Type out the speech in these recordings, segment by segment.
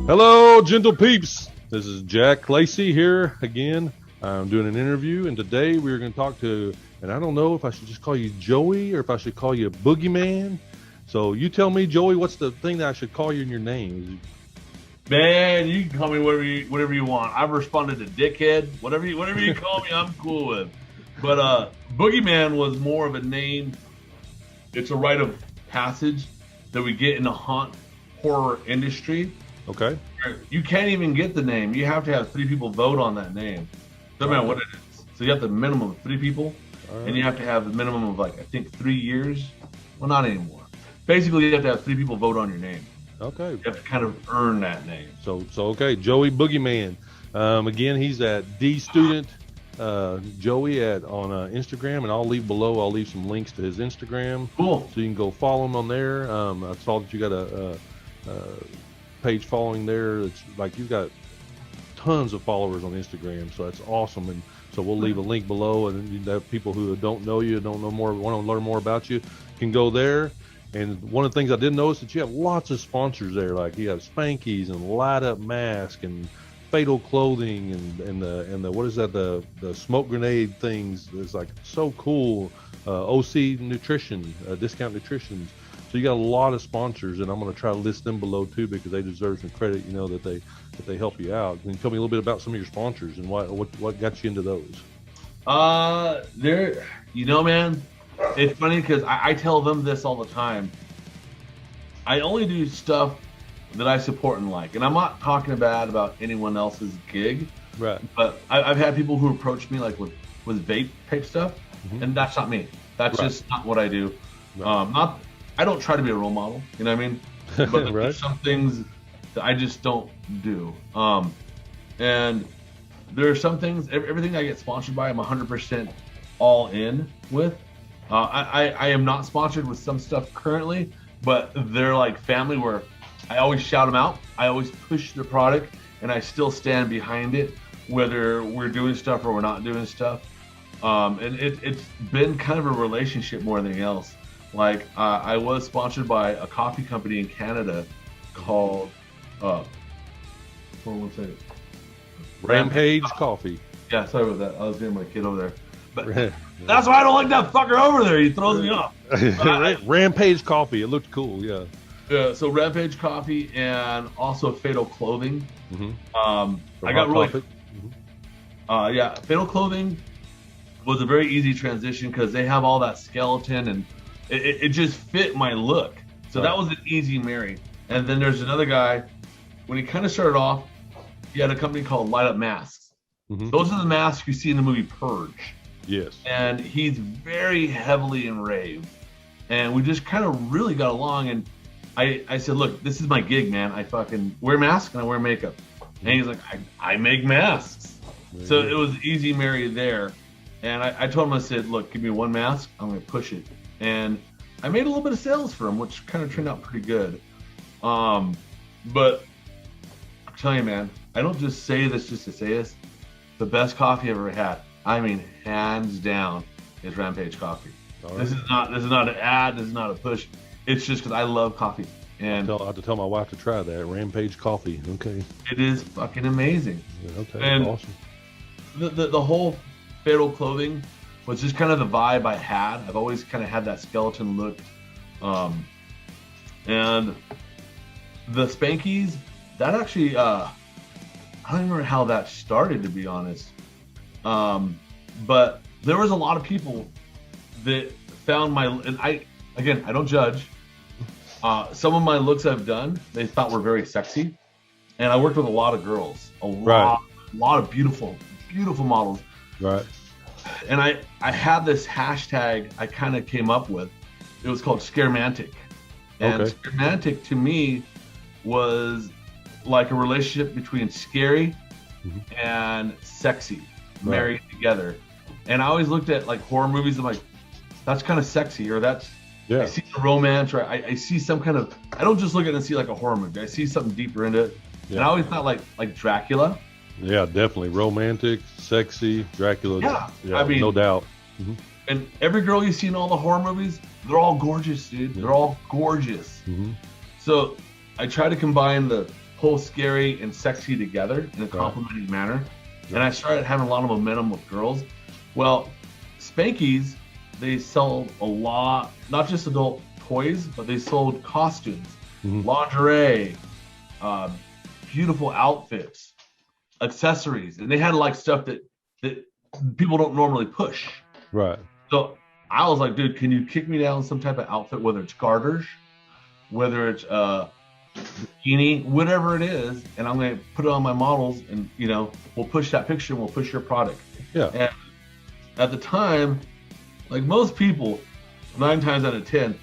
Hello, gentle peeps. This is Jack Lacey here again. I'm doing an interview, and today we're going to talk to, and I don't know if I should just call you Joey or if I should call you Boogeyman. So you tell me, Joey, what's the thing that I should call you in your name? Man, you can call me whatever you want. I've responded to dickhead. Whatever you call me, I'm cool with. But Boogeyman was more of a name. It's a rite of passage that we get in the haunt horror industry. Okay. You can't even get the name. You have to have 3 people vote on that name. No matter what it is. So you have the minimum of 3 people, and you have to have the minimum of I think 3 years. Well, not anymore. Basically, you have to have 3 people vote on your name. Okay. You have to kind of earn that name. So okay, Joey Boogeyman. Again, he's at dstudentjoey on Instagram, and I'll leave below. I'll leave some links to his Instagram. Cool. So you can go follow him on there. I saw that you got a page following there. It's like you've got tons of followers on Instagram, so that's awesome. And so we'll leave a link below, and you have people who don't know you, don't know more, want to learn more about you, can go there. And one of the things I did notice that you have lots of sponsors there, like you have Spankies and Light Up Mask and Fatal Clothing and the what is that, the smoke grenade things. It's like so cool. OC Nutrition, Discount Nutrition. So you got a lot of sponsors, and I'm going to try to list them below too because they deserve some credit. You know that they help you out. Can you tell me a little bit about some of your sponsors and what got you into those? Man, it's funny because I tell them this all the time. I only do stuff that I support and like, and I'm not talking bad about anyone else's gig. Right. But I've had people who approach me like with vape type stuff, and that's not me. That's just not what I do. Right. I don't try to be a role model, you know what I mean? But there's some things that I just don't do. And there are some things, everything I get sponsored by, I'm 100% all in with. I am not sponsored with some stuff currently, but they're like family where I always shout them out. I always push the product, and I still stand behind it, whether we're doing stuff or we're not doing stuff. And it's been kind of a relationship more than anything else. Like I was sponsored by a coffee company in Canada called Rampage Coffee. Yeah, sorry about that. I was getting my kid over there, but that's why I don't like that fucker over there. He throws me off. Rampage Coffee. It looked cool. Yeah. Yeah. So Rampage Coffee and also Fatal Clothing. I got really. Fatal Clothing was a very easy transition because they have all that skeleton and it just fit my look. So that was an easy marry. And then there's another guy, when he kind of started off, he had a company called Light Up Masks. Those are the masks you see in the movie Purge. Yes. And he's very heavily in rave. And we just kind of really got along. And I said, look, this is my gig, man. I fucking wear masks and I wear makeup. And he's like, I make masks. So it was easy marry there. And I told him, I said, look, give me one mask. I'm going to push it. And I made a little bit of sales for him, which kind of turned out pretty good. But I'm telling you, man, I don't just say this just to say this. The best coffee I've ever had, I mean, hands down, is Rampage Coffee. Right. This is not an ad. This is not a push. It's just because I love coffee. And I have to tell my wife to try that Rampage Coffee. Okay. It is fucking amazing. Yeah, okay. And awesome. The whole Fatal Clothing was just kind of the vibe I had. I've always kind of had that skeleton look. And the Spankies, that actually, I don't remember how that started, to be honest. But there was a lot of people that found and I don't judge. Some of my looks I've done, they thought were very sexy. And I worked with a lot of girls, a lot of beautiful models. Right. And I had this hashtag I kind of came up with. It was called Scaremantic. And Scaremantic to me was like a relationship between scary and sexy married together. And I always looked at like horror movies and like, that's kind of sexy, or that's, I see the romance, or I see some kind of, I don't just look at it and see like a horror movie. I see something deeper into it. Yeah. And I always thought like Dracula. Yeah, definitely. Romantic, sexy, Dracula. Yeah, I mean, no doubt. And every girl you see in all the horror movies, they're all gorgeous, dude. They're all gorgeous. So I try to combine the pull scary and sexy together in a complimenting manner. And I started having a lot of momentum with girls. Well, Spankies, they sell a lot, not just adult toys, but they sold costumes, lingerie, beautiful outfits, accessories, and they had like stuff that people don't normally push. Right. So I was like, dude, can you kick me down some type of outfit, whether it's garters, whether it's bikini, whatever it is, and I'm going to put it on my models, and we'll push that picture and we'll push your product. Yeah. And at the time, like most people, 9 times out of 10,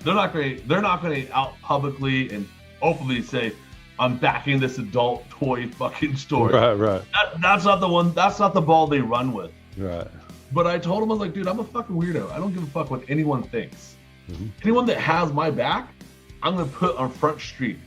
they're not going to out publicly and openly say, I'm backing this adult toy fucking store. Right. That's not the one. That's not the ball they run with. Right. But I told him, I was like, dude, I'm a fucking weirdo. I don't give a fuck what anyone thinks. Anyone that has my back, I'm going to put on Front Street.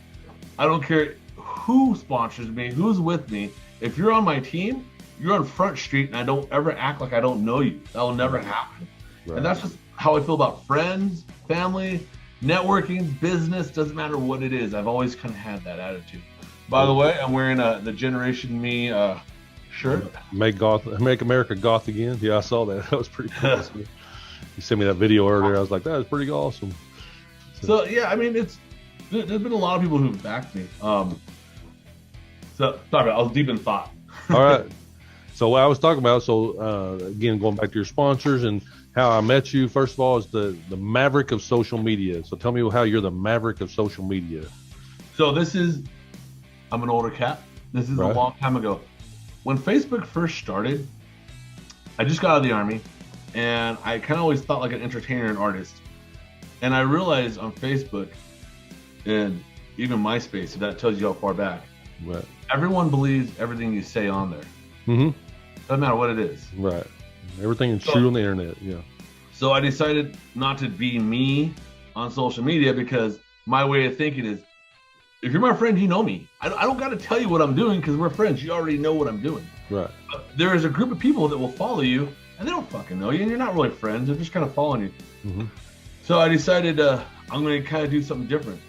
I don't care who sponsors me, who's with me. If you're on my team, you're on Front Street, and I don't ever act like I don't know you. That will never happen. Right. And that's just how I feel about friends, family, networking, business. Doesn't matter what it is. I've always kind of had that attitude. By the way, I'm wearing the GenerationMe shirt. Make America goth again. Yeah, I saw that. That was pretty cool. You sent me that video earlier. I was like, that is pretty awesome. So yeah, I mean, there's been a lot of people who've backed me. So sorry, I was deep in thought. All right. So what I was talking about, again, going back to your sponsors and how I met you, first of all, is the maverick of social media. So tell me how you're the maverick of social media. So I'm an older cat. This is a long time ago. When Facebook first started, I just got out of the Army, and I kind of always thought like an entertainer and artist. And I realized on Facebook and even MySpace, so that tells you how far back, everyone believes everything you say on there. Doesn't matter what it is. Right. Everything is true on the internet. Yeah. So I decided not to be me on social media, because my way of thinking is, if you're my friend, you know me. I don't got to tell you what I'm doing, because we're friends. You already know what I'm doing. Right. But there is a group of people that will follow you, and they don't fucking know you, and you're not really friends. They're just kind of following you. So I decided I'm going to kind of do something different.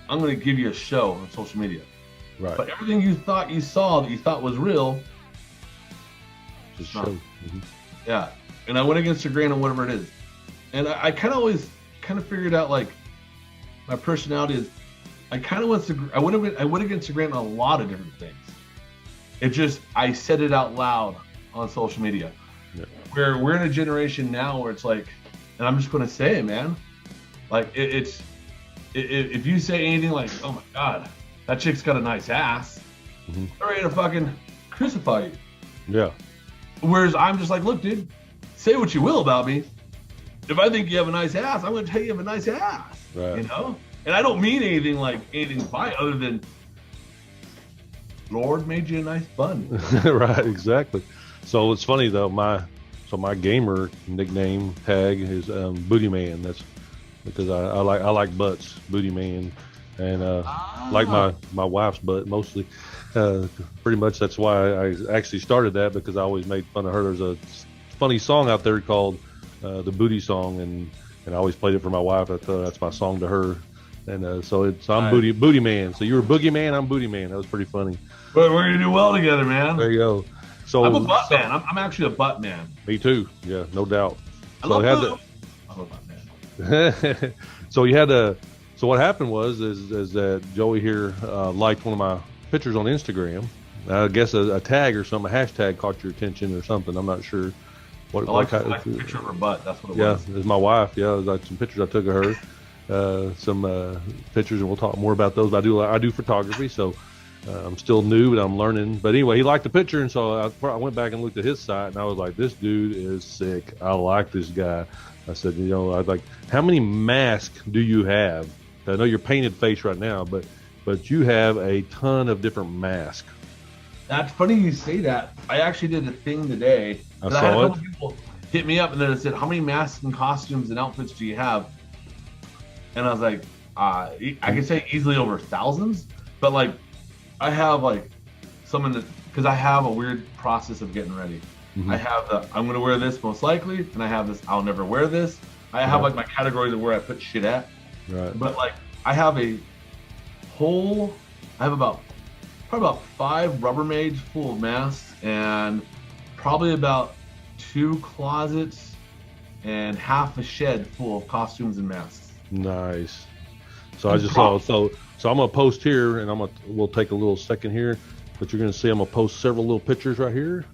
I'm going to give you a show on social media. Right. But everything you thought you saw that you thought was real, just show. Yeah. And I went against the grain on whatever it is. And I kind of always kind of figured out, like, my personality is, I went against the grain on a lot of different things. It just, I said it out loud on social media. Yeah. We're in a generation now where it's like, and I'm just going to say it, man. Like, if you say anything like, oh my God, that chick's got a nice ass, they're ready to fucking crucify you. Yeah. Whereas I'm just like, look, dude, say what you will about me. If I think you have a nice ass, I'm going to tell you have a nice ass. Right. You know? And I don't mean anything by it, other than Lord made you a nice bun. Right, exactly. So it's funny though, my gamer nickname tag is Booty Man. That's because I like butts, Booty Man, and like my wife's butt mostly. Pretty much that's why I actually started that, because I always made fun of her. There's a funny song out there called the Booty Song, and I always played it for my wife. That's my song to her. And so I'm Booty Man. So you were Boogie Man, I'm Booty Man. That was pretty funny. But we're gonna do well together, man. There you go. So I'm a butt man. I'm actually a butt man. Me too. Yeah, no doubt. I'm a butt man. So you had to. So what happened was that Joey here liked one of my pictures on Instagram. I guess a tag or something, a hashtag caught your attention or something. I'm not sure. I like a picture of her butt. That's what it was. Yeah, it was my wife. Yeah, it was like some pictures I took of her. Some pictures, and we'll talk more about those. But I do photography, so I'm still new, but I'm learning. But anyway, he liked the picture, and so I went back and looked at his site, and I was like, this dude is sick. I like this guy. I said, I was like, how many masks do you have? I know you're painted face right now, but you have a ton of different masks. That's funny you say that. I actually did a thing today. I had a couple people hit me up, and then it said, how many masks and costumes and outfits do you have? And I was like, I can say easily over thousands, but like, I have like because I have a weird process of getting ready. I have I'm going to wear this most likely, and I have this, I'll never wear this. I have like my categories of where I put shit at. Right. But like, I have a whole I have probably about 5 Rubbermaids full of masks, and probably about 2 closets and half a shed full of costumes and masks. Nice. So I just saw, so I'm gonna post here, and we'll take a little second here, but you're gonna see I'm gonna post several little pictures right here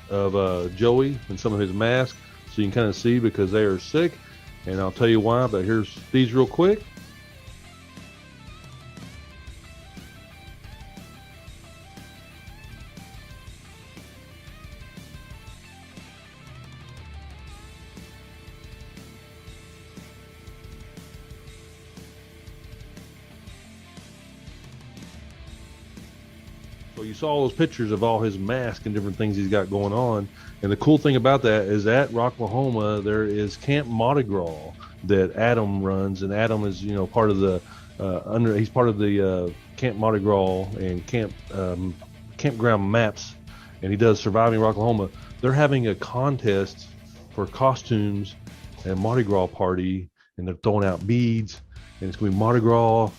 of Joey and some of his masks, so you can kind of see, because they are sick, and I'll tell you why. But here's these real quick. So you saw those pictures of all his masks and different things he's got going on. And the cool thing about that is at Rocklahoma, there is Camp Mardi Gras that Adam runs. And Adam is, you know, part of the, he's part of the Camp Mardi Gras and Campground Maps. And he does Surviving Rocklahoma. They're having a contest for costumes and Mardi Gras party. And they're throwing out beads. And it's going to be Mardi Gras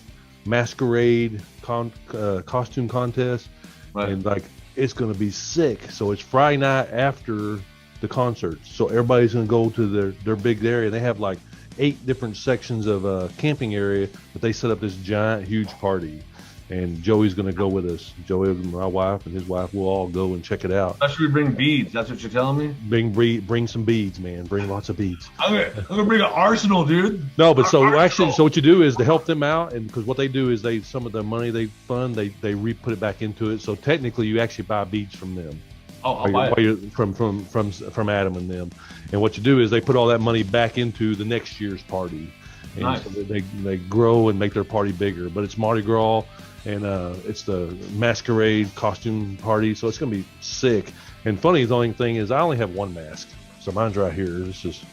masquerade costume contest. Right. And like, it's going to be sick. So it's Friday night after the concert. So everybody's going to go to their big area. They have like 8 different sections of camping area, but they set up this giant, huge party. And Joey's going to go with us. Joey, my wife, and his wife will all go and check it out. Should we bring beads? That's what you're telling me? Bring some beads, man. Bring lots of beads. I'm gonna bring an arsenal, dude. No, but actually, so what you do is to help them out, and because what they do is some of the money they fund, they put it back into it. So technically, you actually buy beads from them. Oh, I'll buy it. From Adam and them. And what you do is they put all that money back into the next year's party. And nice. So they grow and make their party bigger. But it's Mardi Gras. And it's the masquerade costume party, so it's gonna be sick. And funny, the only thing is I only have one mask, so mine's right here. It's just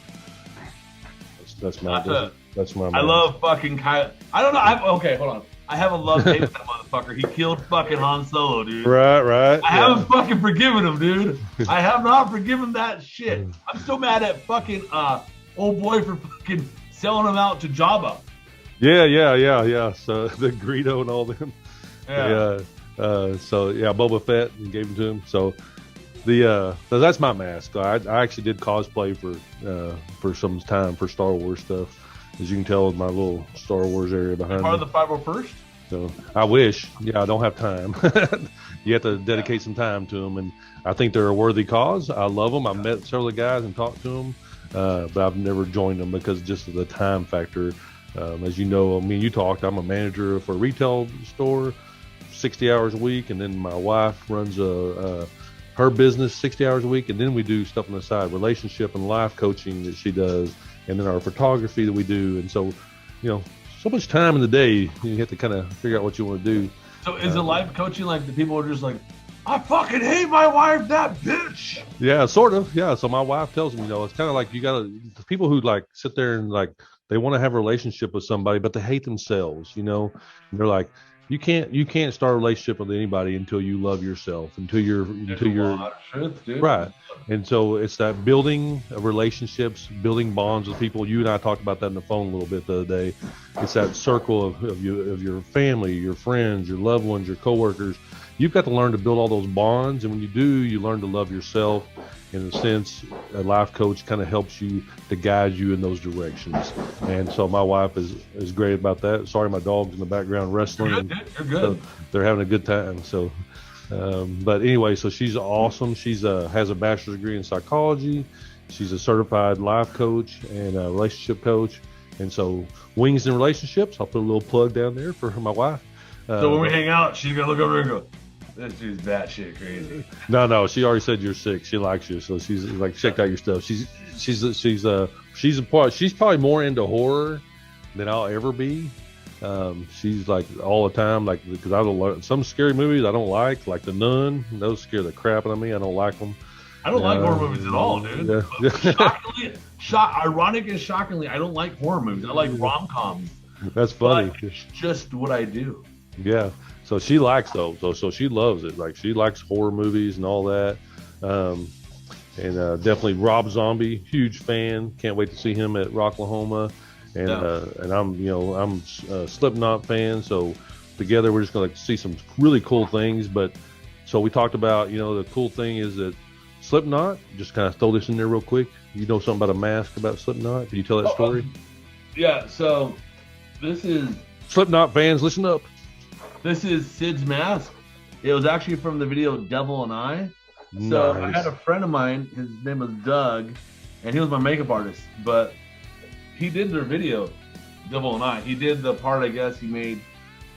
that's my mask. I love fucking Kyle. I don't know. Okay, hold on. I have a love hate with that motherfucker. He killed fucking Han Solo, dude. Right. I haven't fucking forgiven him, dude. I have not forgiven that shit. I'm still mad at fucking old boy for fucking selling him out to Jabba. Yeah. So the Greedo and all them. Yeah. So Boba Fett, and gave him to him. So so that's my mask. I actually did cosplay for some time for Star Wars stuff, as you can tell with my little Star Wars area behind me. Part of the 501st. So I wish. Yeah, I don't have time. You have to dedicate some time to them, and I think they're a worthy cause. I love them. I met several guys and talked to them, but I've never joined them because just of the time factor. As you know, me and you talked, I'm a manager for a retail store, 60 hours a week, and then my wife runs her business 60 hours a week, and then we do stuff on the side, relationship and life coaching that she does, and then our photography that we do. And so, you know, so much time in the day, you have to kind of figure out what you want to do. So is the life coaching like the people are just like, I fucking hate my wife, that bitch? Yeah, sort of. Yeah. So my wife tells me, you know, it's kind of like the people who like sit there and like, they want to have a relationship with somebody, but they hate themselves, you know, and they're like, you can't start a relationship with anybody until you love yourself, until you're right. And so it's that building of relationships, building bonds with people. You and I talked about that on the phone a little bit the other day. It's that circle of your family, your friends, your loved ones, your coworkers. You've got to learn to build all those bonds, and when you do, you learn to love yourself. In a sense, a life coach kind of helps you to guide you in those directions. And so my wife is great about that. Sorry, my dog's in the background wrestling. You're good. So they're having a good time. So, but anyway, so she's awesome. She's has a bachelor's degree in psychology. She's a certified life coach and a relationship coach. And so Wings in Relationships, I'll put a little plug down there for my wife. So when we hang out, she's going to look over and go, this dude's batshit crazy. No, she already said you're sick. She likes you, so she's like, checked out your stuff. She's probably more into horror than I'll ever be. She's like all the time, like, because I don't like some scary movies I don't like The Nun. Those scare the crap out of me. I don't like them. I don't like horror movies at all, dude. Yeah. Ironic and shockingly, I don't like horror movies. I like rom-coms. That's funny. But it's just what I do. Yeah. So she likes those. So she loves it. Like, she likes horror movies and all that. And definitely Rob Zombie, huge fan. Can't wait to see him at Rocklahoma. And I'm a Slipknot fan. So together. We're just gonna like see some really cool things. But so we talked about, you know, the cool thing is that Slipknot. Just kind of throw this in there real quick. You know something about a mask about Slipknot? Can you tell that story? Yeah. So this is Slipknot fans, listen up. This is Sid's mask. It was actually from the video Devil and I. So nice. I had a friend of mine, his name was Doug, and he was my makeup artist. But he did their video, Devil and I. He did the part, I guess, he made,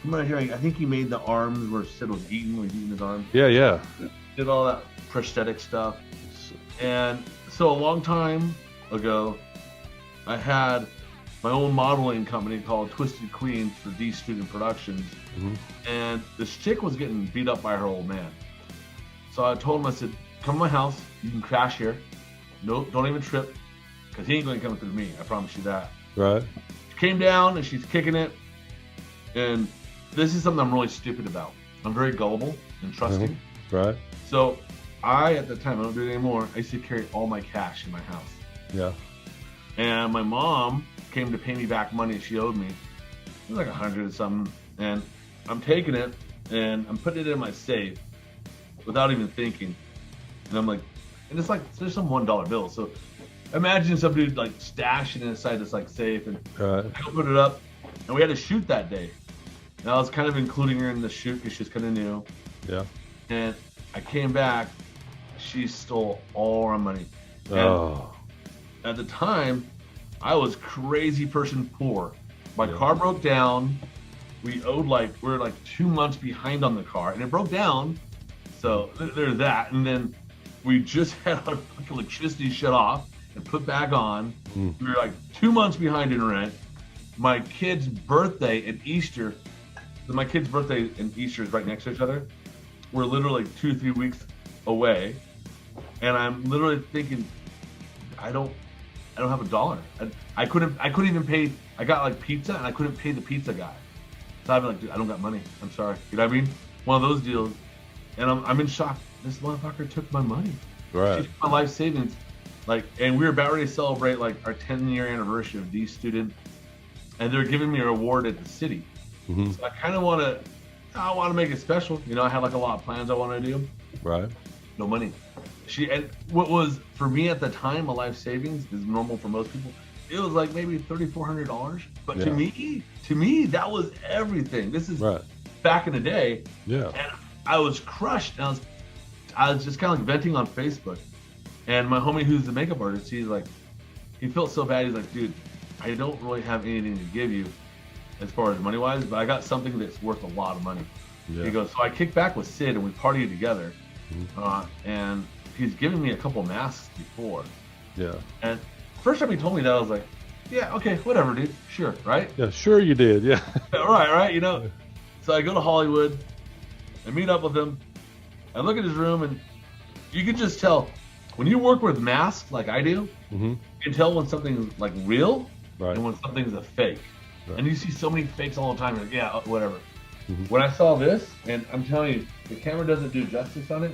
from what I'm hearing, I think he made the arms where Sid was eating, his arms. Yeah, yeah. Did all that prosthetic stuff. And so a long time ago, I had my own modeling company called Twisted Queens for dstudentproductions. And this chick was getting beat up by her old man. So I told him, I said, come to my house, you can crash here. No, don't even trip, because he ain't going to come through me, I promise you that. Right. She came down and she's kicking it. And this is something I'm really stupid about. I'm very gullible and trusting. Right. So I, at the time, I don't do it anymore, I used to carry all my cash in my house. Yeah. And my mom came to pay me back money she owed me. It was like 100 or something. And I'm taking it and I'm putting it in my safe without even thinking. And I'm like, and it's like, there's some $1 bill. So imagine somebody like stashing it inside this like safe, and I opened it up, and we had a shoot that day. And I was kind of including her in the shoot because she's kind of new. Yeah. And I came back, she stole all our money. And at the time, I was crazy person poor. My car broke down. We owed we were like 2 months behind on the car, and it broke down. So there's that. And then we just had our electricity shut off and put back on. We were like 2 months behind in rent. My kid's birthday and Easter, my kid's birthday and Easter is right next to each other. We're literally 2-3 weeks away. And I'm literally thinking, I don't have $1. I couldn't even pay. I got like pizza and I couldn't pay the pizza guy. So I'm like, dude, I don't got money. I'm sorry. You know what I mean? One of those deals. And I'm in shock. This motherfucker took my money. Right. She took my life savings. And we were about ready to celebrate our 10-year anniversary of D Student, and they're giving me a reward at the city. So I kind of want to make it special. You know, I had a lot of plans I want to do. Right. No money. And what was for me at the time a life savings is normal for most people. It was like maybe $3,400, but to me that was everything. This is back in the day. Yeah. And I was crushed. And I was just kind of venting on Facebook. And my homie, who's the makeup artist, he felt so bad. He's like, dude, I don't really have anything to give you as far as money wise, but I got something that's worth a lot of money. Yeah. He goes, so I kicked back with Sid and we partied together. And he's given me a couple masks before. Yeah. And first time he told me that, I was like, yeah, okay, whatever, dude. Sure, right? Yeah, sure you did. Yeah. right, you know. So I go to Hollywood. I meet up with him. I look at his room, and you can just tell when you work with masks like I do. You can tell when something's real and when something's a fake. And you see so many fakes all the time. You're like, yeah, whatever. When I saw this, and I'm telling you, the camera doesn't do justice on it.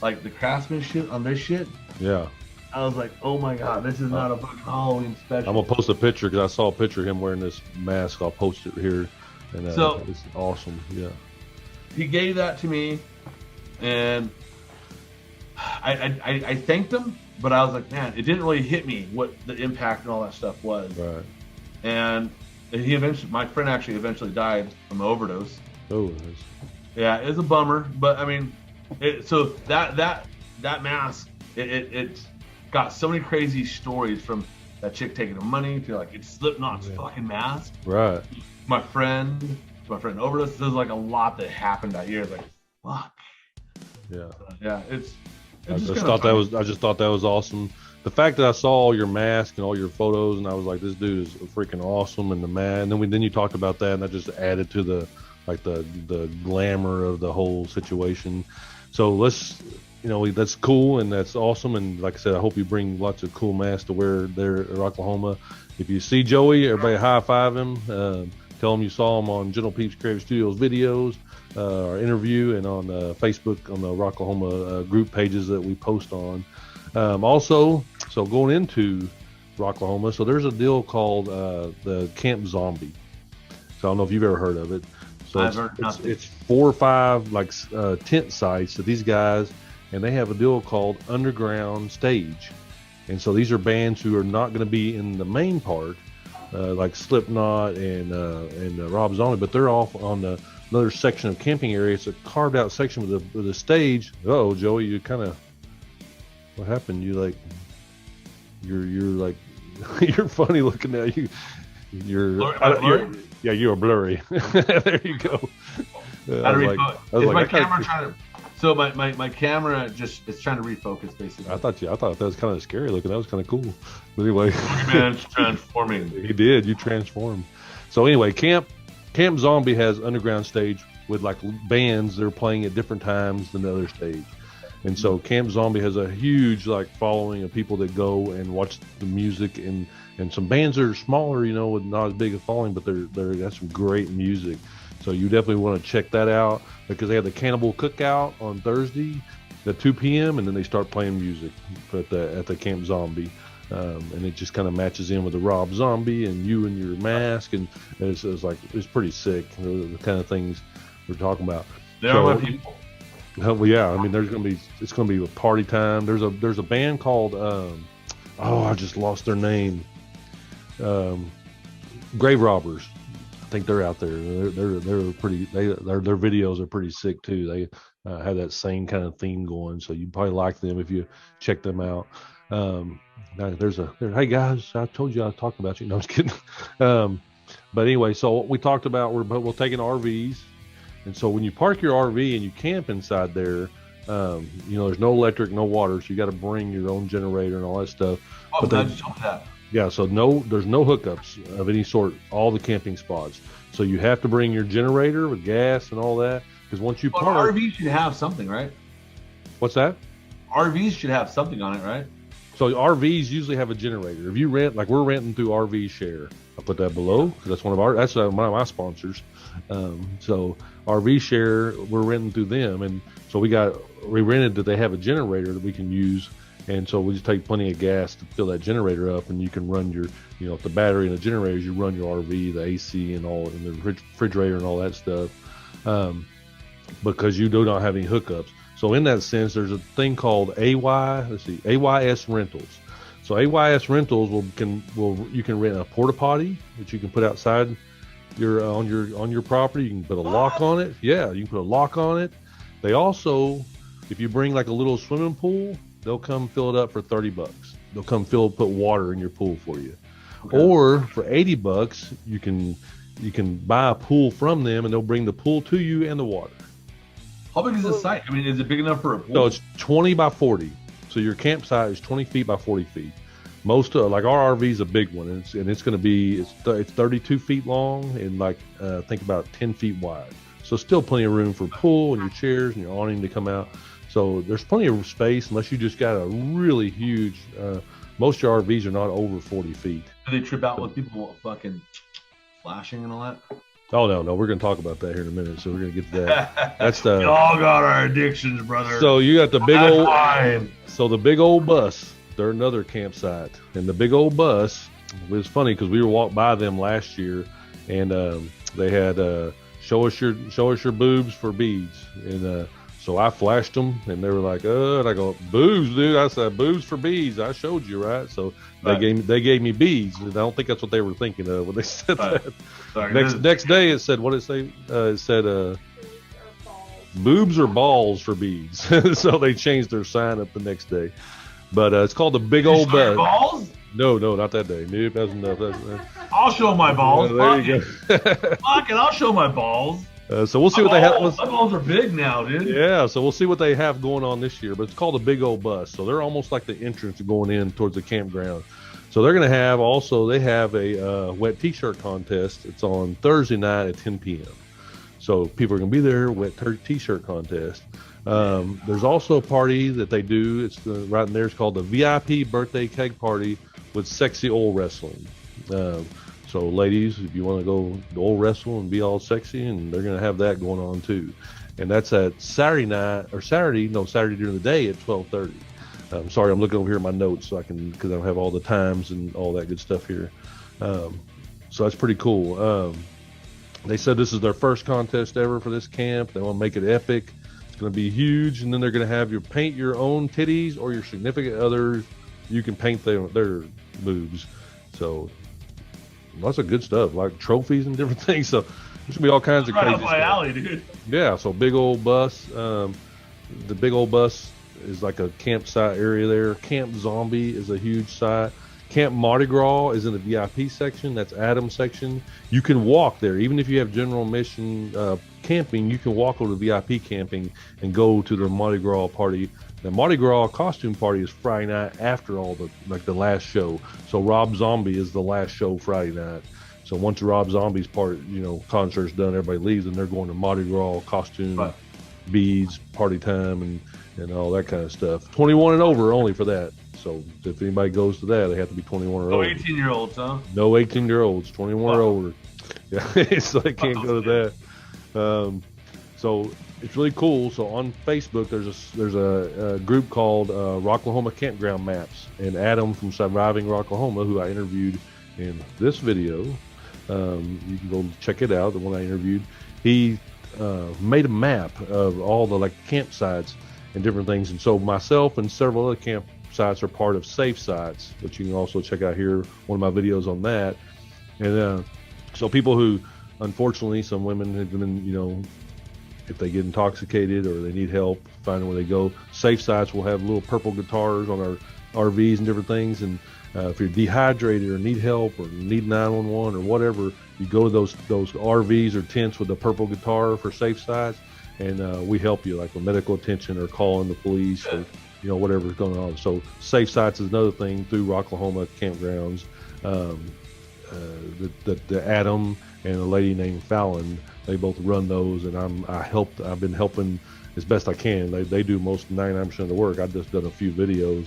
The craftsmanship on this shit. Yeah. I was like, oh my God, this is not a fucking Halloween special. I'm gonna post a picture because I saw a picture of him wearing this mask. I'll post it here. And so it's awesome. Yeah. He gave that to me, and I thanked him, but I was like, man, it didn't really hit me what the impact and all that stuff was. Right. And my friend actually eventually died from an overdose. Oh. Yeah, it's a bummer, but I mean, so that mask, it got so many crazy stories, from that chick taking the money to it's Slipknot's fucking mask. Right. My friend overdosed. There's a lot that happened that year. Fuck. Yeah. Yeah. I just thought that was awesome. The fact that I saw all your mask and all your photos, and I was like, this dude is freaking awesome, and the man. And then you talked about that, and that just added to the glamour of the whole situation. So that's cool and that's awesome. And like I said, I hope you bring lots of cool masks to wear there at Rocklahoma. If you see Joey, everybody high five him. Tell him you saw him on Gentle Peeps Creative Studios videos, our interview, and on Facebook on the Rocklahoma group pages that we post on. Also, so going into Rocklahoma, so there's a deal called the Camp Zombie. So I don't know if you've ever heard of it. So it's 4 or 5 like tent sites that these guys, and they have a deal called underground stage. And so these are bands who are not going to be in the main part, like Slipknot and Rob Zombie, but they're off on another section of camping area. It's a carved out section with the stage. Oh, Joey, you kind of, what happened? You like, you're like, you're funny looking now. You're blurry. There you go. My camera trying to? So my camera just is trying to refocus basically. I thought that was kind of scary looking. That was kind of cool. But anyway, Man's transforming. He did. You transformed. So anyway, Camp Zombie has underground stage with like bands that are playing at different times than the other stage. And so Camp Zombie has a huge like following of people that go and watch the music, and some bands that are smaller, you know, with not as big a following, but they're got some great music. So you definitely want to check that out, because they have the Cannibal Cookout on Thursday at 2 p.m. and then they start playing music at the Camp Zombie. And it just kind of matches in with the Rob Zombie and you and your mask, and it's pretty sick, the kind of things we're talking about. There are my people. Well, yeah, I mean, it's gonna be a party time. There's a band called I just lost their name. Grave Robbers. I think they're out there. They're pretty. Their videos are pretty sick too. They have that same kind of theme going, so you probably like them if you check them out. Hey guys, I told you I'd talk about you. No, I'm just kidding. But anyway, so what we talked about, we're taking RVs, and so when you park your RV and you camp inside there, you know, there's no electric, no water, so you got to bring your own generator and all that stuff. Oh, glad you told that. Yeah, so there's no hookups of any sort, all the camping spots. So you have to bring your generator with gas and all that, because once you park... RVs should have something, right? What's that? RVs should have something on it, right? So RVs usually have a generator. If you rent, like we're renting through RV Share. I'll put that below, because that's one of my sponsors. So RV Share, we're renting through them. And so we rented that they have a generator that we can use. And so we just take plenty of gas to fill that generator up, and you can run your, you know, if the battery and the generators, you run your RV, the AC and all, and the refrigerator and all that stuff, because you do not have any hookups. So in that sense, there's a thing called AYS Rentals. So AYS Rentals you can rent a porta potty that you can put outside on your property. You can put a lock on it. Yeah, you can put a lock on it. They also, if you bring like a little swimming pool, they'll come fill it up for $30. They'll come put water in your pool for you. Okay. Or for $80, you can buy a pool from them, and they'll bring the pool to you and the water. How big is the site? I mean, is it big enough for a pool? No, it's 20 by 40. So your campsite is 20 feet by 40 feet. Most like our RV is a big one, and it's going to be it's 32 feet long and like think about 10 feet wide. So still plenty of room for a pool and your chairs and your awning to come out. So there's plenty of space, unless you just got a really huge. Most of your RVs are not over 40 feet. Do they trip out with people fucking flashing and all that? Oh no, we're going to talk about that here in a minute. So we're going to get to that. That's the. We all got our addictions, brother. So you got the big old. So the big old bus. They're another campsite, and the big old bus. It was funny because we were walked by them last year, and they had show us your boobs for beads, and so I flashed them, and they were like, and I go, boobs, dude. I said, boobs for beads. I showed you, right? So they gave me beads. And I don't think that's what they were thinking of when they said that. Sorry, next day it said, what did it say? It said boobs or balls for beads. So they changed their sign up the next day. But it's called the Big Old Bus. Balls? No, not that day. Nope, that's enough. I'll show my balls. There you go. Fuck it, I'll show my balls. So we'll see what they have. My balls are big now, dude. Yeah, so we'll see what they have going on this year. But it's called a Big Old Bus. So they're almost like the entrance going in towards the campground. So they're going to have they have a wet t-shirt contest. It's on Thursday night at 10 p.m. So people are going to be there, wet t-shirt contest. There's also a party that they do. It's right in there. It's called the VIP birthday keg party with sexy oil wrestling. So ladies, if you want to go oil wrestle and be all sexy, and they're going to have that going on too. And that's at Saturday during the day at 12:30. I'm sorry, I'm looking over here at my notes because I have all the times and all that good stuff here. So that's pretty cool. They said this is their first contest ever for this camp. They want to make it epic. It's going to be huge, and then they're going to have you paint your own titties or your significant others. You can paint their boobs. So lots of good stuff, like trophies and different things. So there's gonna be all kinds of crazy up my stuff. alley, dude. Yeah, so big old bus. The big old bus is like a campsite area there. Camp Zombie is a huge site. Camp Mardi Gras is in the VIP section. That's Adam's section. You can walk there, even if you have general admission camping. You can walk over to VIP camping and go to the Mardi Gras party. The Mardi Gras costume party is Friday night after all the last show. So Rob Zombie is the last show Friday night. So once Rob Zombie's concert's done, everybody leaves and they're going to Mardi Gras costume, beads, party time, and all that kind of stuff. 21 and over only for that. So if anybody goes to that, they have to be 21 or over. No 18-year-olds, huh? No 18-year-olds, 21 or over. Yeah, so they can't go to that. So it's really cool. So on Facebook, there's a group called Rocklahoma Campground Maps, and Adam from Surviving Rocklahoma, who I interviewed in this video, you can go check it out. The one I interviewed, he made a map of all the campsites and different things. And so myself and several other campsites are part of Safe Sites, which you can also check out here. One of my videos on that. And so people who, unfortunately, some women have been, if they get intoxicated or they need help finding where they go, Safe Sites will have little purple guitars on our RVs and different things. And if you're dehydrated or need help or need 911 or whatever, you go to those RVs or tents with the purple guitar for Safe Sites, and we help you, like with medical attention or calling the police or whatever's going on. So Safe Sites is another thing through Rocklahoma Campgrounds. The Adam and a lady named Fallon, they both run those, and I've been helping as best I can. They do most 99% of the work. I've just done a few videos,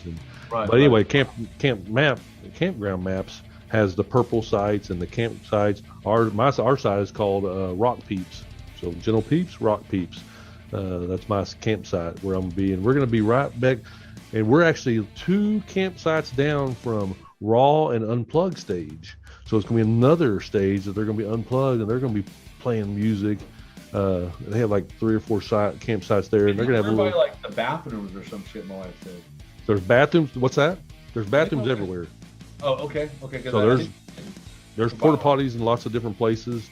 but anyway, Campground Maps has the purple sites and the campsites. Our site is called Rock Peeps. So Gentle Peeps, Rock Peeps. That's my campsite where I'm gonna be, and we're gonna be right back. And we're actually 2 campsites down from Raw and Unplugged stage. So it's gonna be another stage that they're gonna be unplugged, and they're gonna be playing music. They have 3 or 4 campsites there, and they're gonna have the bathrooms or some shit. My wife said there's bathrooms. What's that? There's bathrooms everywhere. Oh, okay. So there's porta potties in lots of different places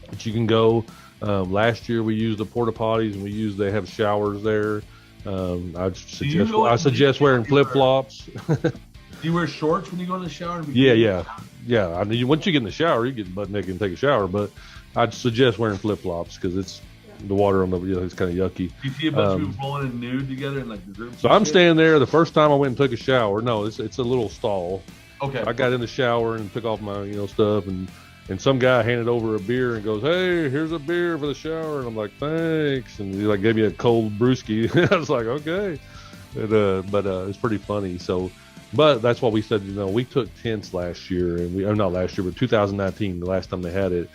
that you can go. Last year we used the porta potties, and they have showers there. I suggest wearing flip flops. Do you wear shorts when you go in the shower? Yeah. I mean, once you get in the shower, you get butt naked and take a shower. But I'd suggest wearing flip flops because it's the water on it's kind of yucky. You see a bunch of people rolling in nude together in the group. So I'm standing there. The first time I went and took a shower. No, it's a little stall. Okay. I got in the shower and took off my stuff, and some guy handed over a beer and goes, "Hey, here's a beer for the shower." And I'm like, "Thanks." And he gave me a cold brewski. I was like, "Okay." But it's pretty funny. So. But that's what we said, we took tents last year, and not last year, but 2019, the last time they had it.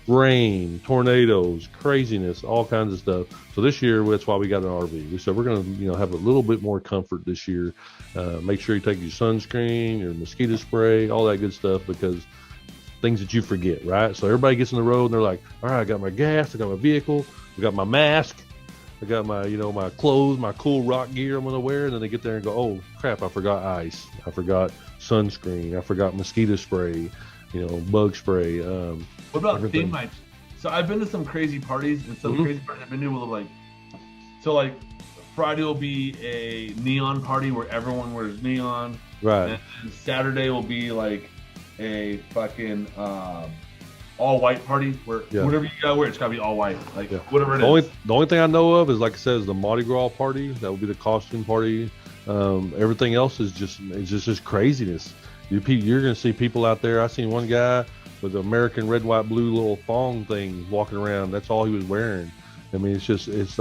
Rain, tornadoes, craziness, all kinds of stuff. So this year, that's why we got an RV. We said we're going to, have a little bit more comfort this year. Make sure you take your sunscreen, your mosquito spray, all that good stuff, because things that you forget, right? So everybody gets on the road and they're like, all right, I got my gas, I got my vehicle, I got my mask, I got my, my clothes, my cool rock gear I'm going to wear. And then they get there and go, oh, crap, I forgot ice. I forgot sunscreen. I forgot mosquito spray, bug spray. What about theme nights? So I've been to some crazy parties, and some crazy parties I've been to will Friday will be a neon party where everyone wears neon. Right. And Saturday will be a fucking all white party where whatever you gotta wear, it's gotta be all white, whatever it is. The only thing I know of is, like I said, is the Mardi Gras party. That would be the costume party. Everything else is just craziness. You're gonna see people out there. I seen one guy with the American red, white, blue little thong thing walking around. That's all he was wearing. I mean, it's just as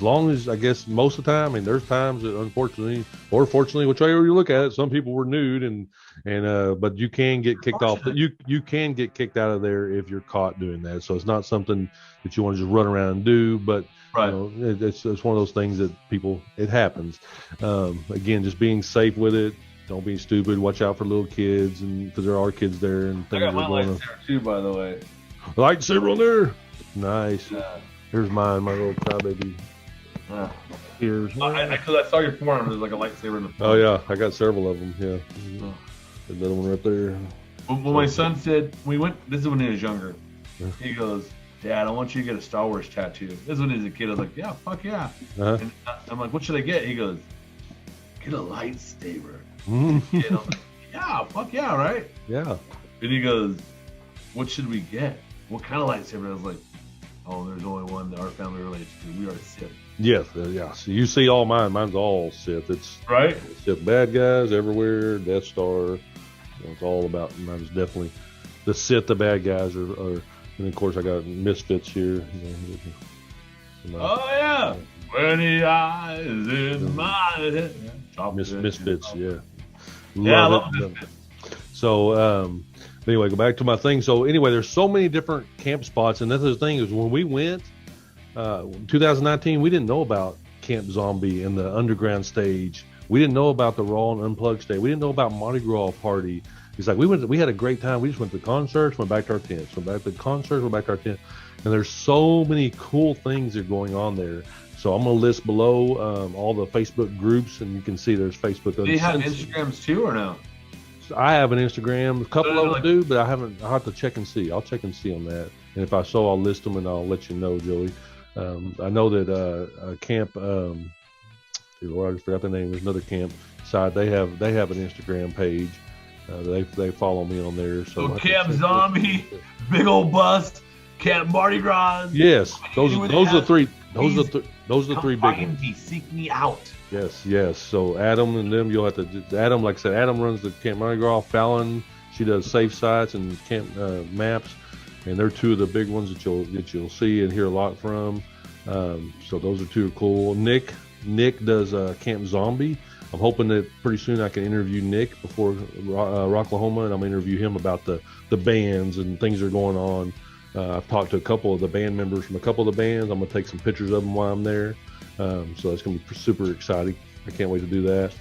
long as, I guess, most of the time. I mean, there's times that unfortunately or fortunately, whichever you look at it, some people were nude but you can get kicked off. You can get kicked out of there if you're caught doing that. So it's not something that you want to just run around and do, but it's one of those things that it happens. Again, just being safe with it. Don't be stupid. Watch out for little kids, and because there are kids there and things. I got my license there too, by the way. Lightsaber on there. Nice. Yeah. Here's mine, my little crybaby. Here's. Because I saw your forearm. There's like a lightsaber in the Oh yeah, I got several of them. Yeah. Another one right there. When my son said we went, this is when he was younger. He goes, "Dad, I want you to get a Star Wars tattoo." This is when he was a kid. I was like, "Yeah, fuck yeah." And I'm like, "What should I get?" He goes, "Get a lightsaber." And I'm like, "Yeah, fuck yeah, right?" Yeah. And he goes, "What should we get? What kind of lightsaber?" I was like, "Oh, there's only one that our family relates to. We are Sith." Yes, yeah. So you see all mine. Mine's all Sith. It's right. Sith bad guys everywhere. Death Star. It's all about. Mine's definitely the Sith. The bad guys are and of course I got Misfits here. Oh yeah. When he eyes in my head. Misfits, yeah. Yeah, I love Misfits. So anyway, go back to my thing. So anyway, there's so many different camp spots, and that's the thing is when we went 2019, we didn't know about Camp Zombie and the underground stage. We didn't know about the Raw and Unplugged stage. We didn't know about Mardi Gras party. It's like we had a great time. We just went to concerts, went back to our tents, went back to concerts, went back to our tent. And there's so many cool things that are going on there. So I'm gonna list below all the Facebook groups, and you can see there's Facebook. Do you have Instagrams too, or no? So I have an Instagram. A couple of them do, but I haven't. I'll have to check and see. I'll check and see on that. And if I so, I'll list them and I'll let you know, Joey. I know that camp. I just forgot the name. There's another camp side. They have an Instagram page. They follow me on there. So Camp Zombie, big old bust, Camp Mardi Gras. Yes, those are the three. Those are the three big ones. Me, seek me out. Yes. So Adam and them, you'll have to. Adam, like I said, Adam runs the Camp Mardi Gras. Fallon, she does safe sites and camp maps, and they're two of the big ones that you'll see and hear a lot from. So those are two cool. Nick does Camp Zombie. I'm hoping that pretty soon I can interview Nick before Rocklahoma, and I'm gonna interview him about the bands and things that are going on. I've talked to a couple of the band members from a couple of the bands. I'm gonna take some pictures of them while I'm there. So that's gonna be super exciting. I can't wait to do that.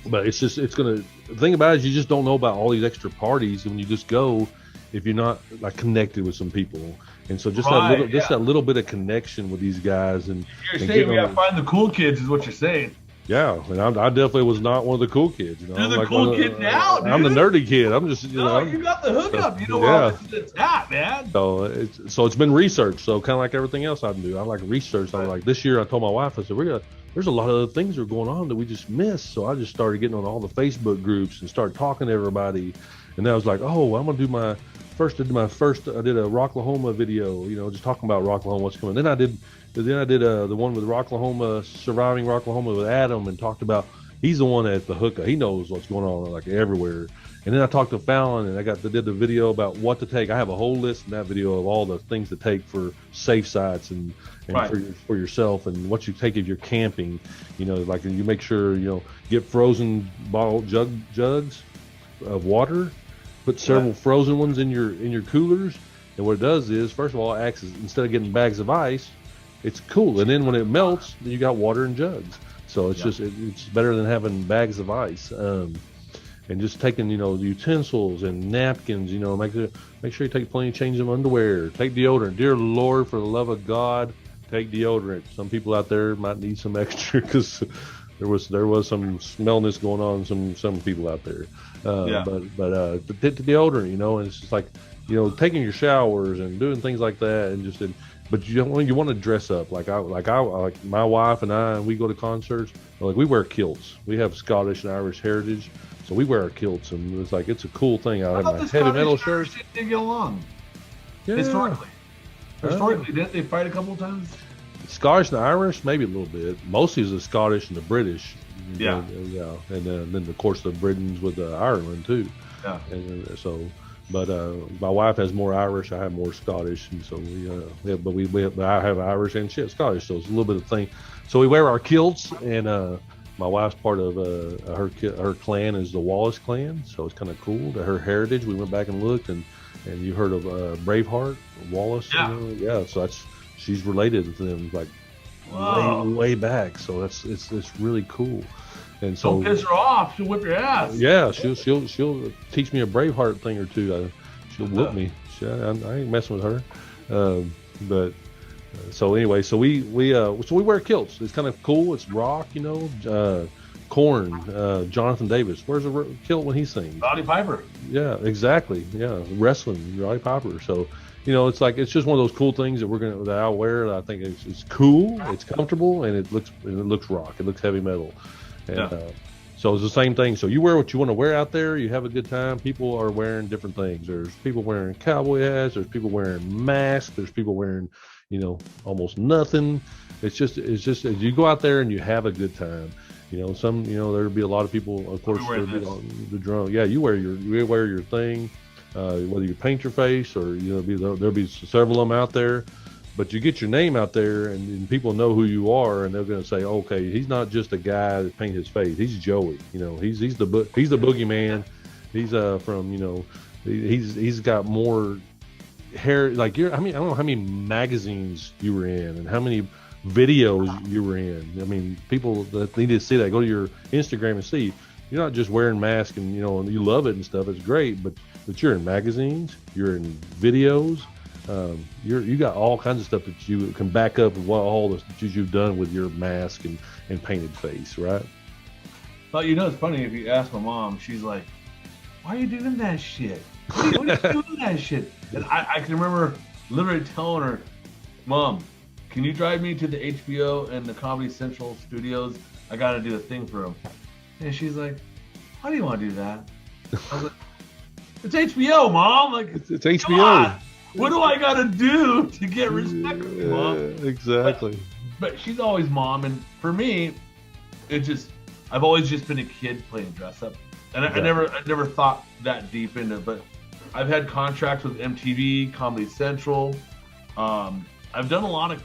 But the thing about it is you just don't know about all these extra parties when you just go if you're not like connected with some people. And so just that little bit of connection with these guys and you're saying we gotta find the cool kids is what you're saying. Yeah, and I definitely was not one of the cool kids. You know, you're the cool kid now, dude. I'm the nerdy kid. I'm just, you got the hookup. You know where it's at, man. So it's been research. So kind of like everything else I do, I like research. I'm like this year. I told my wife, I said there's a lot of other things that are going on that we just missed. So I just started getting on all the Facebook groups and started talking to everybody. And then I was like, oh, I'm gonna do my first. I did a Rocklahoma video. You know, just talking about Rocklahoma, what's coming. Then I did the one with Rocklahoma, surviving Rocklahoma with Adam, and talked about he's the one at the hookup. He knows what's going on like everywhere. And then I talked to Fallon, and did the video about what to take. I have a whole list in that video of all the things to take for safe sites and for yourself, and what you take if you're camping. You know, like you make sure get frozen bottle jugs of water, put several frozen ones in your coolers, and what it does is first of all, it acts as, instead of getting bags of ice, it's cool, and then when it melts, you got water in jugs. So it's it's better than having bags of ice. And just taking utensils and napkins. Make sure you take plenty of change of underwear. Take deodorant. Dear Lord, for the love of God, take deodorant. Some people out there might need some extra because there was some smellness going on. Some people out there. But take the deodorant. And it's just like taking your showers and doing things like that, and but you want to dress up like my wife and I. We go to concerts. Like we wear kilts. We have Scottish and Irish heritage, so we wear our kilts, and it's a cool thing. I have my heavy metal shirts. Didn't get along. Yeah. Historically, didn't they fight a couple times? Scottish and Irish, maybe a little bit. Mostly it's the Scottish and the British. Yeah. And then of course the Britons with Ireland too. Yeah. And so. But my wife has more Irish, I have more Scottish, and so I have Irish and she has Scottish, so it's a little bit of thing. So we wear our kilts, and my wife's part of her clan is the Wallace clan, so it's kind of cool. To her heritage, we went back and looked, and you heard of Braveheart, Wallace, so she's related to them like way back, so it's really cool. And so, don't piss her off. She'll whip your ass. Yeah, she'll teach me a Braveheart thing or two. She'll whoop me. I ain't messing with her. But so anyway, so we wear kilts. It's kind of cool. It's rock, you know. Korn, Jonathan Davis wears a kilt when he sings. Roddy Piper. Yeah, exactly. Yeah, wrestling, Roddy Piper. So, you know, it's just one of those cool things that I'll wear. That I think it's cool, it's comfortable, and it looks rock. It looks heavy metal. And so it's the same thing. So you wear what you want to wear out there. You have a good time. People are wearing different things. There's people wearing cowboy hats. There's people wearing masks. There's people wearing, you know, almost nothing. It's just you go out there and you have a good time. You know, there'll be a lot of people. Of course, there'll be the drone. Yeah, you wear your thing, whether you paint your face or, you know, there'll be several of them out there. But you get your name out there, and people know who you are, and they're going to say, okay, he's not just a guy that painted his face. He's Joey. You know, he's the boogeyman. He's from, you know, he's got more hair. Like I don't know how many magazines you were in and how many videos you were in. I mean, people that need to see that, go to your Instagram and see. You're not just wearing masks and, you know, and you love it and stuff. It's great, but you're in magazines, you're in videos. You got all kinds of stuff that you can back up with all the that you've done with your mask and painted face, right? Well, you know, it's funny, if you ask my mom, she's like, why are you doing that shit? What are you doing that shit? And I can remember literally telling her, Mom, can you drive me to the HBO and the Comedy Central studios? I got to do a thing for them. And she's like, why do you want to do that? I was like, it's HBO, Mom. Like, it's HBO. What do I gotta do to get respect from you, Mom? Exactly. But she's always Mom, and for me, I've always just been a kid playing dress up, and I never thought that deep into it. But I've had contracts with MTV, Comedy Central. I've done a lot of.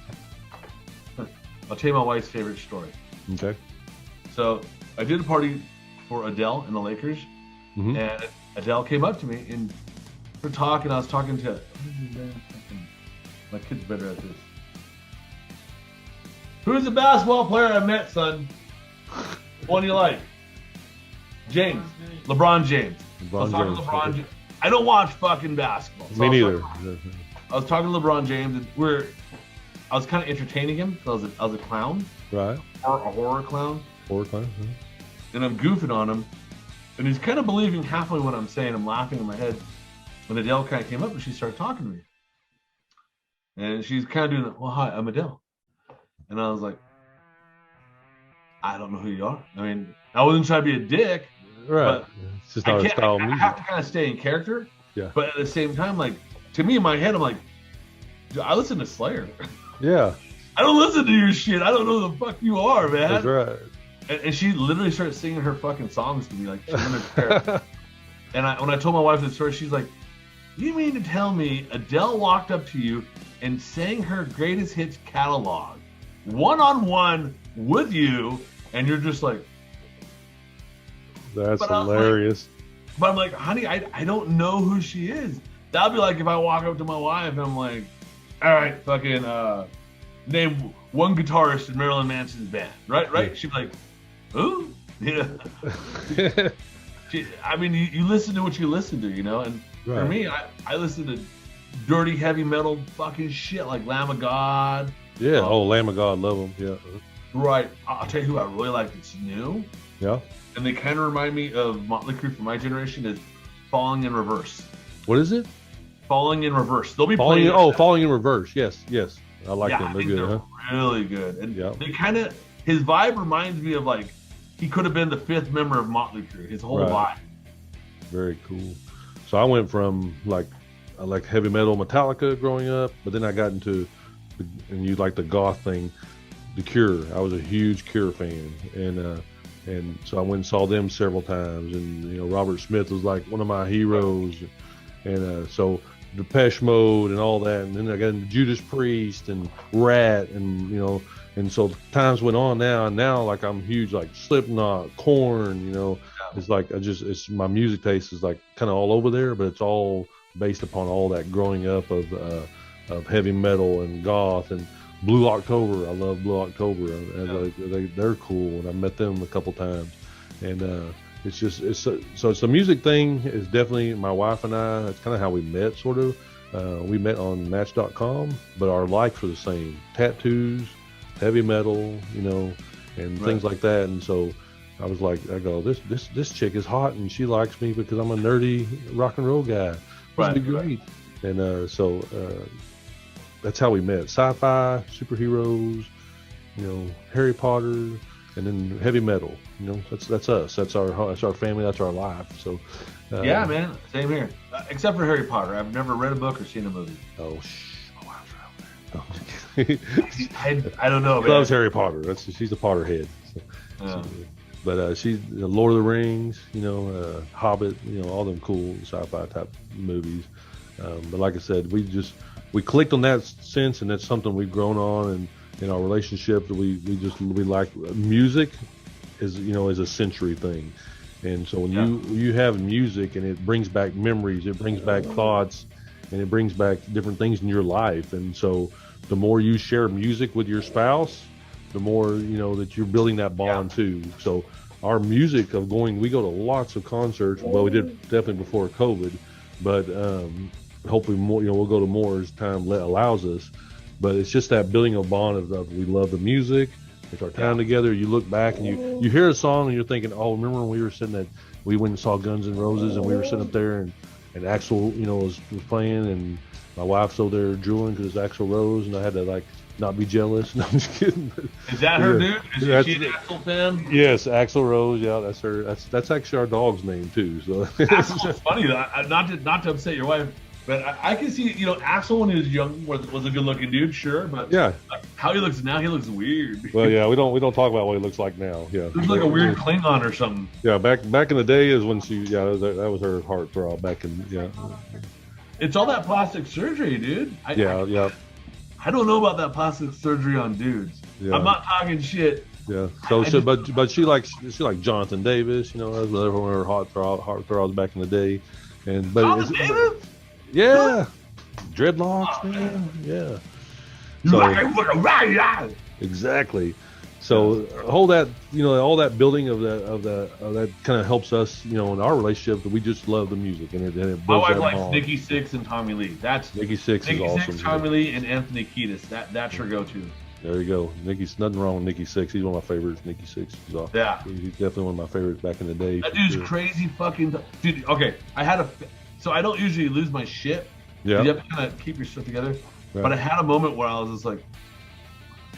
I'll tell you my wife's favorite story. Okay. So I did a party for Adele and the Lakers, and Adele came up to me and. We're talking. I was talking to my kid's better at this. Who's the basketball player I met, son? One you like? James. LeBron James. LeBron James. I don't watch fucking basketball. So Me neither. I was talking to LeBron James, and I was kind of entertaining him because I was a clown. Right. Or a horror clown. Horror clown. And I'm goofing on him, and he's kind of believing halfway what I'm saying. I'm laughing in my head. When Adele kind of came up and she started talking to me. And she's kind of doing, well, hi, I'm Adele. And I was like, I don't know who you are. I mean, I wasn't trying to be a dick. Right. It's just not a style of music. I have to kind of stay in character. Yeah. But at the same time, like, to me in my head, I'm like, I listen to Slayer. Yeah. I don't listen to your shit. I don't know who the fuck you are, man. That's right. And she literally started singing her fucking songs to me. Like, she understood. And when I told my wife the story, she's like, you mean to tell me Adele walked up to you and sang her greatest hits catalog one-on-one with you, and you're just like... That's hilarious. But I'm like, honey, I don't know who she is. That'd be like if I walk up to my wife and I'm like, all right, fucking name one guitarist in Marilyn Manson's band, right? Yeah. She'd be like, who? You know? I mean, you listen to what you listen to, you know? And for me, I listen to dirty heavy metal fucking shit like Lamb of God. Yeah, Lamb of God, love them, yeah. Right. I'll tell you who I really like that's new. Yeah. And they kind of remind me of Motley Crue from my generation is Falling in Reverse. What is it? Falling in Reverse. They'll be playing. Falling in Reverse. Yes. I like them. They're good, huh? Really good. And they kind of, his vibe reminds me of like, he could have been the fifth member of Motley Crue. His whole vibe. Very cool. So I went from I like heavy metal Metallica growing up, but then I got into, and you like the goth thing, The Cure. I was a huge Cure fan, and so I went and saw them several times, and you know Robert Smith was like one of my heroes, and so Depeche Mode and all that, and then I got into Judas Priest and Rat, and you know, and so times went on now like I'm huge like Slipknot, Korn, you know. It's like it's my music taste is like kind of all over there, but it's all based upon all that growing up of heavy metal and goth and Blue October. I love Blue October. They're cool, and I met them a couple times, and it's just so it's the music thing is definitely my wife and I. That's kind of how we met, sort of. We met on Match.com, but our likes were the same: tattoos, heavy metal, you know, and things like that. And so I was like, I go, this chick is hot, and she likes me because I'm a nerdy rock and roll guy. This would be great. And so that's how we met. Sci-fi, superheroes, you know, Harry Potter, and then heavy metal. You know, that's us. That's our family. That's our life. So yeah, man, same here. Except for Harry Potter, I've never read a book or seen a movie. Oh, my wife's out there. I don't know. She loves Harry Potter. She's a Potterhead. So, but she's Lord of the Rings, you know, Hobbit, you know, all them cool sci-fi type movies. But like I said, we clicked on that sense, and that's something we've grown on, and in our relationship, we like music is a sensory thing. And so when you have music, and it brings back memories, it brings back thoughts, and it brings back different things in your life. And so the more you share music with your spouse, the more that you're building that bond too. So our music of we go to lots of concerts. Well, we did definitely before COVID, but hopefully more. We'll go to more as time allows us. But it's just that building a bond of we love the music. It's our time together. You look back and you hear a song and you're thinking, oh, remember when we went and saw Guns N' Roses, and we were sitting up there and Axl, was playing, and my wife's over there drooling because it's Axl Rose, and I had to not be jealous. No, I'm just kidding. Is that her, dude? Is she an Axl fan? Yes, Axl Rose. Yeah, that's her. That's actually our dog's name too. So Axl's funny though. Not to upset your wife, but I can see Axl when he was young was a good looking dude, sure, but how he looks now, he looks weird. Well, yeah, we don't talk about what he looks like now. Yeah, he looks like a weird Klingon or something. Yeah, back in the day is when she that was her heartthrob back in It's all that plastic surgery, dude. I don't know about that plastic surgery on dudes. Yeah. I'm not talking shit. Yeah. So, but she likes Jonathan Davis. That was one of her heartthrobs back in the day. Jonathan Davis. Yeah. Dreadlocks, man. Yeah. So, exactly. So all that building of that kind of helps us, in our relationship, that we just love the music, and it builds my wife that likes bond. Nikki Sixx and Tommy Lee. That's Nikki Sixx is awesome. Sixx, Tommy Lee, and Anthony Kiedis. That's her go-to. There you go. Nothing wrong with Nikki Sixx. He's one of my favorites. Nikki Sixx is awesome. Yeah. He's definitely one of my favorites back in the day. That dude's crazy fucking dude. Okay, so I don't usually lose my shit. Yeah. You have to kind of keep your shit together. Yeah. But I had a moment where I was just like,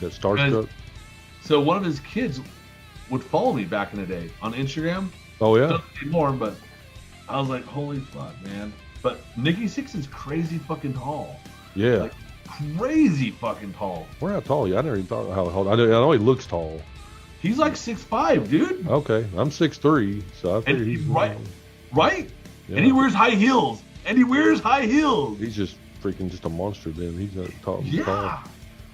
got starstruck. So one of his kids would follow me back in the day on Instagram. Oh yeah. Not anymore, but I was like, holy fuck, man. But Nikki Sixx is crazy fucking tall. Yeah. Crazy fucking tall. Where how tall? I never even thought how I know he looks tall. He's like 6'5", dude. Okay, I'm 6'3", so I figure he's right. Yeah. And he wears high heels. He's just freaking a monster. Then he's tall. Yeah.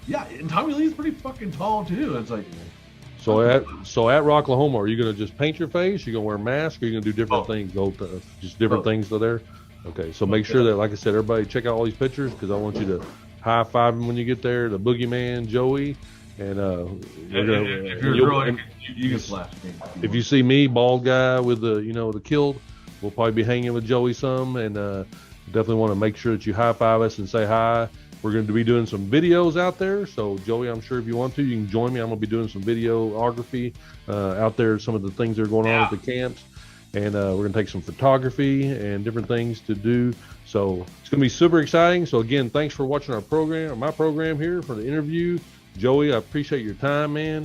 Yeah, and Tommy Lee's pretty fucking tall too. It's like. So at Rocklahoma, are you gonna just paint your face? You gonna wear a mask? Or are you gonna do different things? Just different things to there. Okay, so make sure that, like I said, everybody check out all these pictures, because I want you to high five him when you get there. The Boogeyman Joey, and if you're a girl, you can slash me. If you see me, bald guy with the kilt, we'll probably be hanging with Joey some, and definitely want to make sure that you high five us and say hi. We're going to be doing some videos out there, so Joey, I'm sure if you want to, you can join me. I'm going to be doing some videography out there, some of the things that are going on at the camps, and we're going to take some photography and different things to do. So it's going to be super exciting. So again, thanks for watching my program here for the interview. Joey, I appreciate your time, man.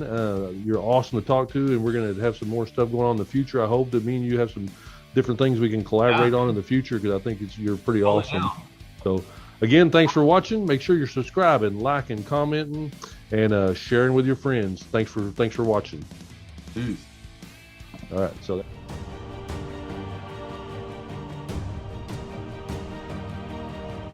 You're awesome to talk to, and we're going to have some more stuff going on in the future. I hope that me and you have some different things we can collaborate on in the future, because I think you're pretty awesome. So again, thanks for watching. Make sure you're subscribing, liking, commenting, and sharing with your friends. Thanks for watching. Peace. All right, so